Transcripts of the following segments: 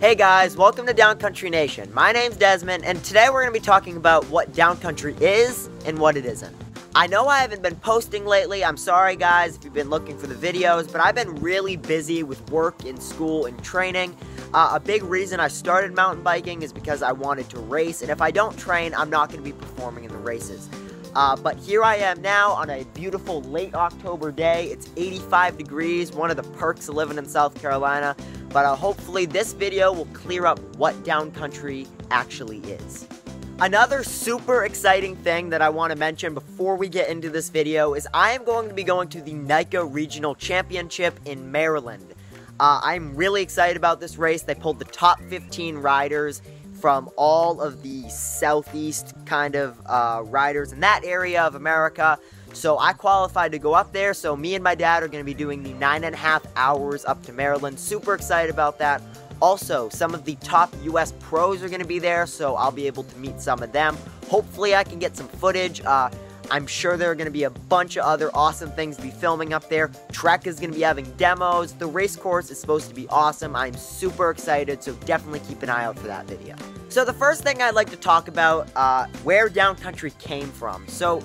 Hey guys, welcome to Downcountry Nation. My name's Desmond, and today we're going to be talking about what downcountry is and what it isn't. I know I haven't been posting lately. I'm sorry guys if you've been looking for the videos, but I've been really busy with work and school and training. A big reason I started mountain biking is because I wanted to race, and if I don't train, I'm not going to be performing in the races. But here I am now on a beautiful late October day. It's 85 degrees, one of the perks of living in South Carolina. But hopefully this video will clear up what downcountry actually is. Another super exciting thing that I want to mention before we get into this video is I am going to be going to the NICA Regional Championship in Maryland. I'm really excited about this race. They pulled the top 15 riders from all of the southeast kind of riders in that area of America. So I qualified to go up there, so me and my dad are going to be doing the 9.5 hours up to Maryland. Super excited about that. Also, some of the top US pros are going to be there, so I'll be able to meet some of them. Hopefully I can get some footage. I'm sure there are going to be a bunch of other awesome things to be filming up there. Trek is going to be having demos. The race course is supposed to be awesome. I'm super excited, so definitely keep an eye out for that video. So the first thing I'd like to talk about, where downcountry came from. So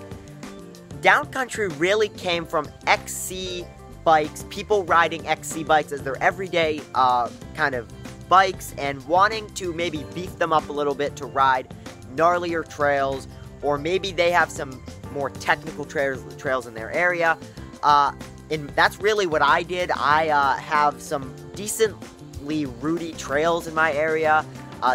downcountry really came from XC bikes, people riding XC bikes as their everyday kind of bikes and wanting to maybe beef them up a little bit to ride gnarlier trails, or maybe they have some more technical trails in their area. And that's really what I did. I have some decently rooty trails in my area.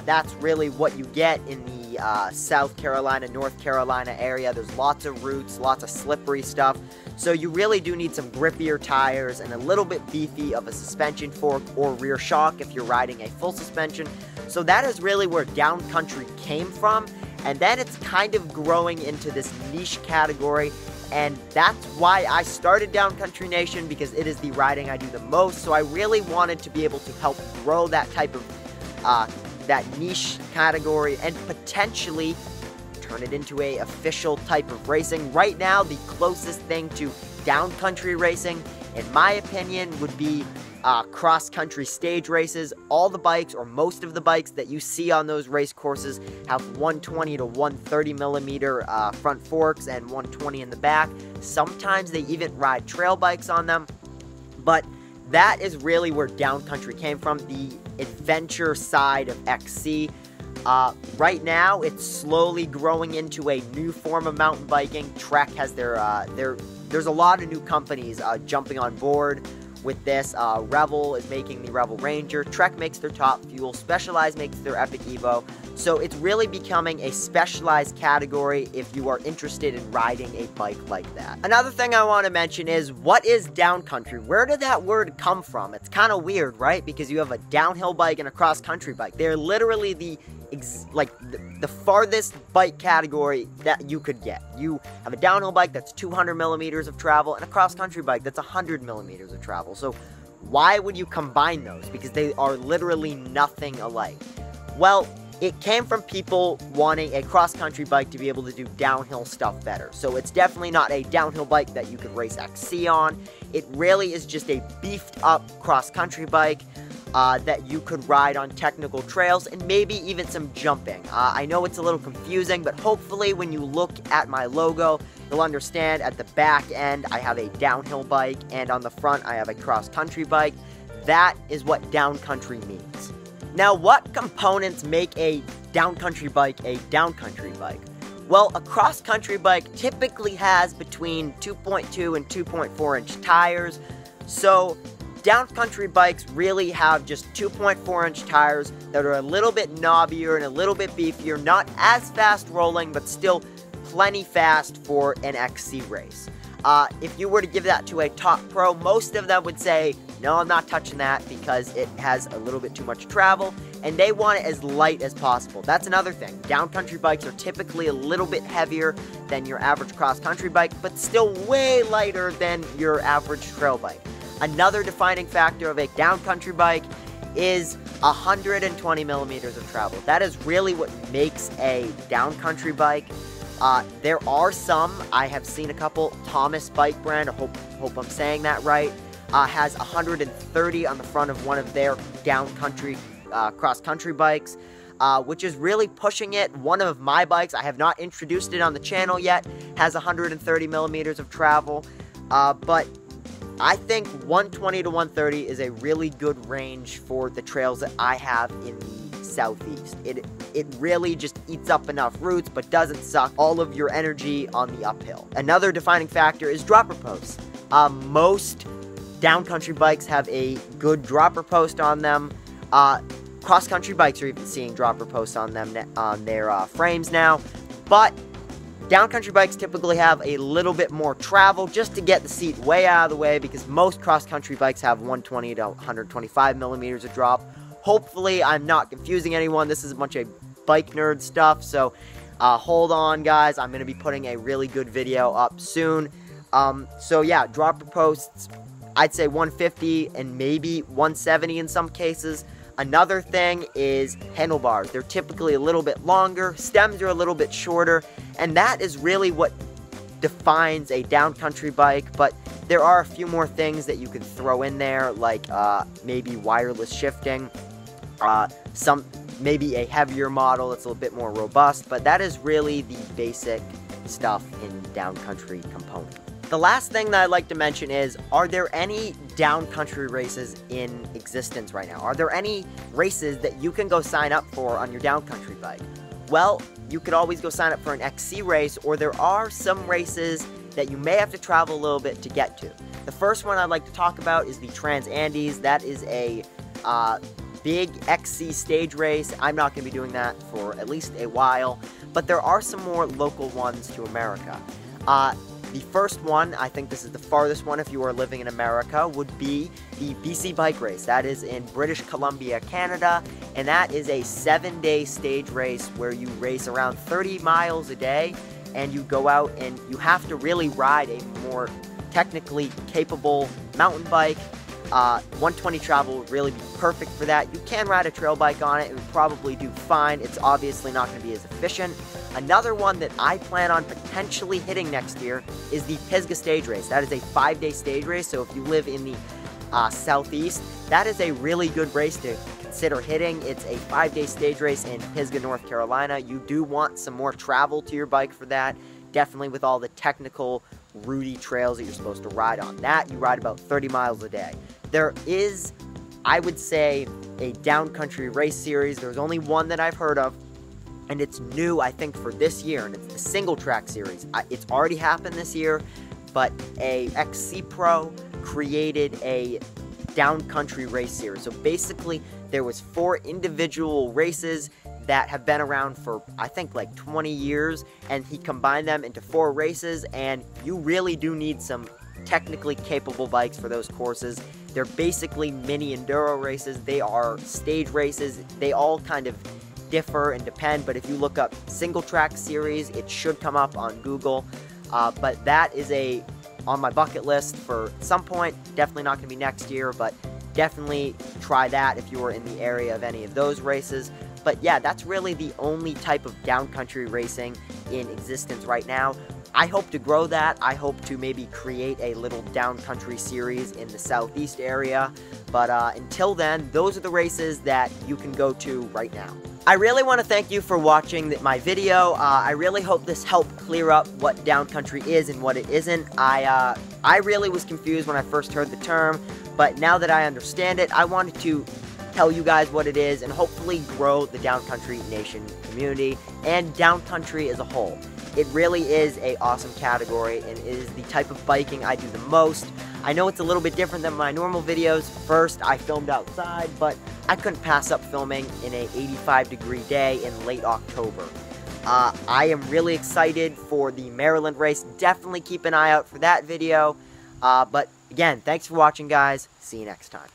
That's really what you get in the South Carolina, North Carolina area. There's lots of roots, lots of slippery stuff. So you really do need some grippier tires and a little bit beefy of a suspension fork or rear shock if you're riding a full suspension. So that is really where downcountry came from. And then it's kind of growing into this niche category. And that's why I started Downcountry Nation, because it is the riding I do the most. So I really wanted to be able to help grow that type of that niche category and potentially turn it into a official type of racing. Right now, the closest thing to downcountry racing, in my opinion, would be cross-country stage races. All the bikes, or most of the bikes that you see on those race courses, have 120 to 130 millimeter front forks and 120 in the back. Sometimes they even ride trail bikes on them, but that is really where downcountry came from, the adventure side of XC. Right now, it's slowly growing into a new form of mountain biking. Trek has there's a lot of new companies jumping on board with this. Revel is making the Revel Ranger. Trek makes their Top Fuel. Specialized makes their Epic Evo. So it's really becoming a specialized category if you are interested in riding a bike like that. Another thing I want to mention is, what is downcountry? Where did that word come from? It's kind of weird, right? Because you have a downhill bike and a cross-country bike. They're literally the farthest bike category that you could get. You have a downhill bike that's 200 millimeters of travel and a cross-country bike that's 100 millimeters of travel. So why would you combine those? Because they are literally nothing alike. Well, it came from people wanting a cross-country bike to be able to do downhill stuff better. So it's definitely not a downhill bike that you could race XC on. It really is just a beefed-up cross-country bike that you could ride on technical trails and maybe even some jumping. I know it's a little confusing, but hopefully when you look at my logo, you'll understand. At the back end, I have a downhill bike, and on the front, I have a cross-country bike. That is what downcountry means. Now, what components make a downcountry bike a downcountry bike? Well, a cross-country bike typically has between 2.2 and 2.4 inch tires. So downcountry bikes really have just 2.4 inch tires that are a little bit knobbier and a little bit beefier, not as fast rolling, but still plenty fast for an XC race. If you were to give that to a top pro, most of them would say, no, I'm not touching that because it has a little bit too much travel, and they want it as light as possible. That's another thing. Downcountry bikes are typically a little bit heavier than your average cross-country bike, but still way lighter than your average trail bike. Another defining factor of a downcountry bike is 120 millimeters of travel. That is really what makes a downcountry bike. There are some, I have seen a couple, Thomas bike brand, I hope I'm saying that right, has 130 on the front of one of their downcountry cross-country bikes, which is really pushing it. One of my bikes, I have not introduced it on the channel yet, has 130 millimeters of travel, but I think 120 to 130 is a really good range for the trails that I have in the southeast. It really just eats up enough roots, but doesn't suck all of your energy on the uphill. Another defining factor is dropper posts. Most downcountry bikes have a good dropper post on them. Cross-country bikes are even seeing dropper posts on them on their frames now, but downcountry bikes typically have a little bit more travel just to get the seat way out of the way, because most cross-country bikes have 120 to 125 millimeters of drop. Hopefully, I'm not confusing anyone. This is a bunch of bike nerd stuff, so hold on, guys. I'm going to be putting a really good video up soon. So yeah, dropper posts, I'd say 150 and maybe 170 in some cases. Another thing is handlebars. They're typically a little bit longer, stems are a little bit shorter, and that is really what defines a downcountry bike. But there are a few more things that you can throw in there, like maybe wireless shifting, maybe a heavier model that's a little bit more robust, but that is really the basic stuff in downcountry component. The last thing that I'd like to mention is, are there any downcountry races in existence right now? Are there any races that you can go sign up for on your downcountry bike? Well, you could always go sign up for an XC race, or there are some races that you may have to travel a little bit to get to. The first one I'd like to talk about is the Trans Andes. That is a big XC stage race. I'm not going to be doing that for at least a while, but there are some more local ones to America. The first one, I think this is the farthest one if you are living in America, would be the BC Bike Race. That is in British Columbia, Canada, and that is a 7-day stage race where you race around 30 miles a day, and you go out and you have to really ride a more technically capable mountain bike. 120 travel would really be perfect for that. You can ride a trail bike on it, it would probably do fine. It's obviously not going to be as efficient. Another one that I plan on potentially hitting next year is the Pisgah Stage Race. That is a 5-day stage race, so if you live in the southeast, that is a really good race to consider hitting. It's a 5-day stage race in Pisgah, North Carolina. You do want some more travel to your bike for that, definitely with all the technical, rooty trails that you're supposed to ride on. That, you ride about 30 miles a day. There is, I would say, a downcountry race series. There's only one that I've heard of, and it's new, I think, for this year, and it's the single track series. It's already happened this year, but a XC Pro created a downcountry race series. So basically, there was 4 individual races that have been around for, I think, like 20 years, and he combined them into 4 races, and you really do need some technically capable bikes for those courses. They're basically mini enduro races. They are stage races. They all kind of differ and depend, but if you look up single track series, it should come up on Google. But that is on my bucket list for some point. Definitely not going to be next year, but definitely try that if you are in the area of any of those races. But yeah, that's really the only type of downcountry racing in existence right now. I hope to grow that. I hope to maybe create a little downcountry series in the southeast area. But until then, those are the races that you can go to right now. I really want to thank you for watching my video. I really hope this helped clear up what downcountry is and what it isn't. I really was confused when I first heard the term, but now that I understand it, I wanted to tell you guys what it is and hopefully grow the Downcountry Nation community and downcountry as a whole. It really is an awesome category, and it is the type of biking I do the most. I know it's a little bit different than my normal videos. First, I filmed outside, but I couldn't pass up filming in an 85-degree day in late October. I am really excited for the Maryland race. Definitely keep an eye out for that video. But again, thanks for watching, guys. See you next time.